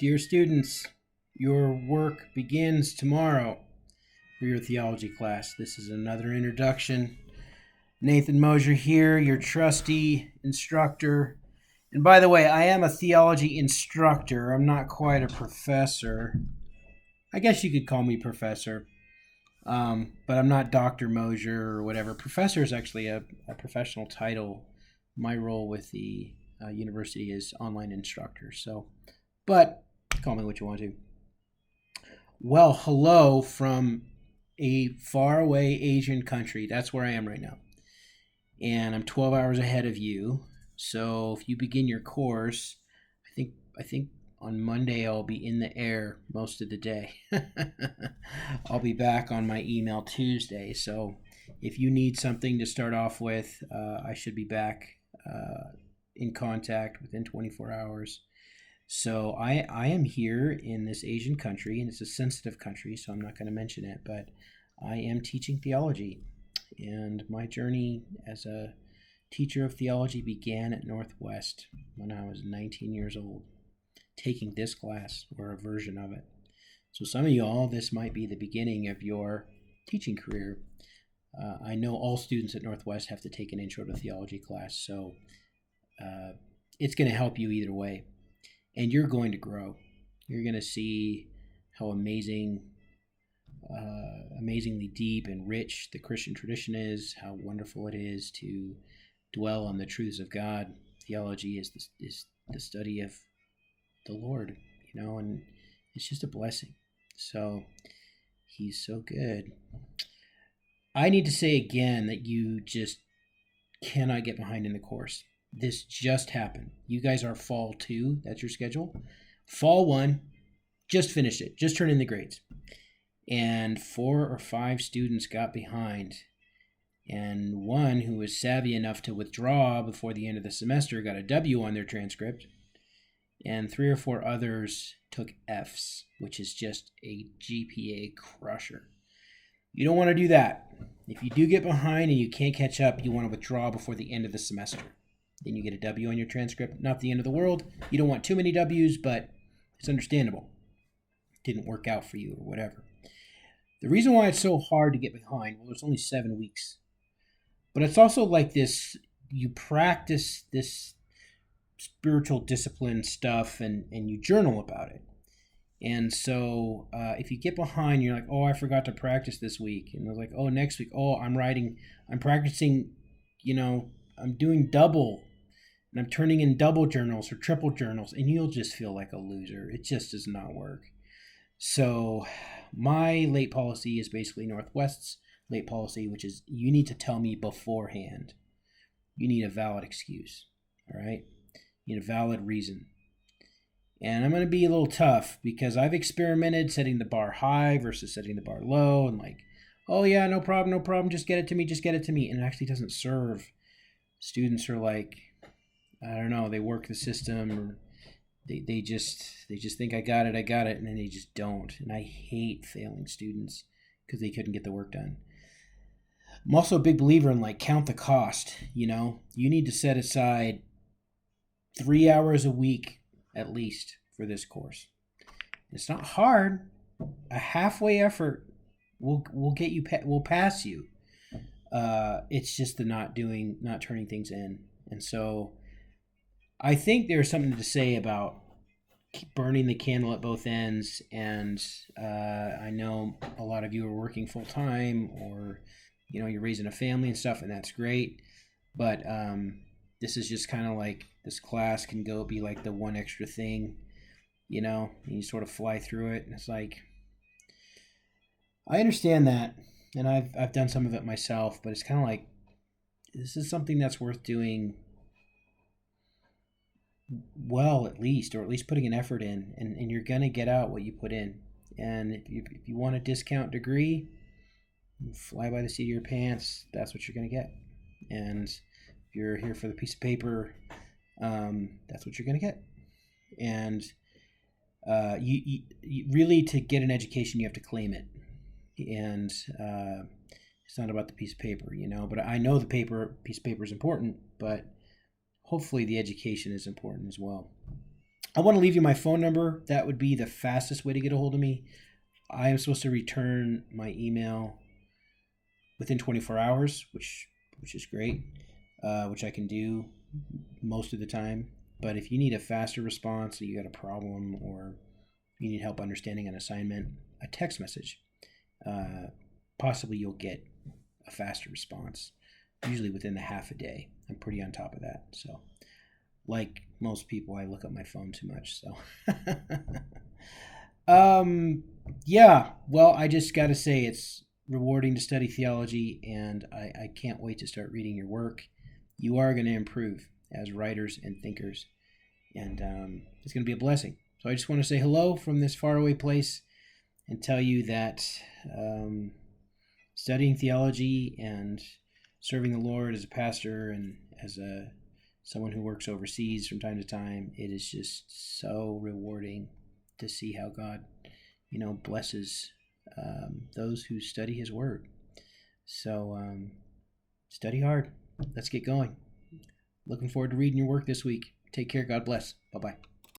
Dear students, your work begins tomorrow for your theology class. This is another introduction. Nathan Mosier here, your trusty instructor. And by the way, I am a theology instructor. I'm not quite a professor. I guess you could call me professor, but I'm not Dr. Mosier or whatever. Professor is actually a professional title. My role with the university is online instructor. But call me what you want to. Well, hello from a faraway Asian country. That's where I am right now. And I'm 12 hours ahead of you. So if you begin your course, I think on Monday I'll be in the air most of the day. I'll be back on my email Tuesday. So if you need something to start off with, I should be back in contact within 24 hours. So I am here in this Asian country, and it's a sensitive country, so I'm not going to mention it, but I am teaching theology. And my journey as a teacher of theology began at Northwest when I was 19 years old, taking this class or a version of it. So some of you all, this might be the beginning of your teaching career. I know all students at Northwest have to take an intro to theology class, so it's going to help you either way. And you're going to grow. You're going to see how amazingly deep and rich the Christian tradition is, how wonderful it is to dwell on the truths of God. Theology is the study of the Lord, and it's just a blessing. So he's so good. I need to say again that you just cannot get behind in the course. This just happened. You guys are fall 2. That's your schedule. Fall 1, just finished it. Just turned in the grades. And 4 or 5 students got behind. And one who was savvy enough to withdraw before the end of the semester got a W on their transcript. And 3 or 4 others took Fs, which is just a GPA crusher. You don't want to do that. If you do get behind and you can't catch up, you want to withdraw before the end of the semester. Then you get a W on your transcript. Not the end of the world. You don't want too many W's, but it's understandable. It didn't work out for you or whatever. The reason why it's so hard to get behind, well, there's only 7 weeks. But it's also like this, you practice this spiritual discipline stuff and you journal about it. And so if you get behind, you're like, oh, I forgot to practice this week. And I was like, oh, next week, oh, I'm practicing, I'm doing double. And I'm turning in double journals or triple journals, and you'll just feel like a loser. It just does not work. So my late policy is basically Northwest's late policy, which is you need to tell me beforehand. You need a valid excuse, all right? You need a valid reason. And I'm going to be a little tough because I've experimented setting the bar high versus setting the bar low and like, oh yeah, no problem, just get it to me. And it actually doesn't serve. Students are like, I don't know, they work the system or they just think I got it, and then they just don't. And I hate failing students because they couldn't get the work done. I'm also a big believer in count the cost, You need to set aside 3 hours a week at least for this course. It's not hard. A halfway effort will get you will pass you. It's just the not turning things in. And so I think there's something to say about burning the candle at both ends. And I know a lot of you are working full time or, you're raising a family and stuff, and that's great. But this is just kind of like this class can go be like the one extra thing, and you sort of fly through it. And it's like, I understand that. And I've done some of it myself, but it's kind of like, this is something that's worth doing well, at least putting an effort in, and you're going to get out what you put in. And if you want a discount degree, fly by the seat of your pants, that's what you're going to get. And if you're here for the piece of paper, that's what you're going to get. And you really, to get an education, you have to claim it. And it's not about the piece of paper, but I know the piece of paper is important, but hopefully the education is important as well. I want to leave you my phone number. That would be the fastest way to get a hold of me. I am supposed to return my email within 24 hours, which is great, which I can do most of the time. But if you need a faster response, or you got a problem, or you need help understanding an assignment, a text message, possibly you'll get a faster response, usually within the half a day. I'm pretty on top of that. So, like most people, I look at my phone too much. So, yeah. Well, I just got to say it's rewarding to study theology, and I can't wait to start reading your work. You are going to improve as writers and thinkers, and it's going to be a blessing. So I just want to say hello from this faraway place and tell you that studying theology and serving the Lord as a pastor and as someone who works overseas from time to time, it is just so rewarding to see how God, blesses those who study His Word. So study hard. Let's get going. Looking forward to reading your work this week. Take care. God bless. Bye-bye.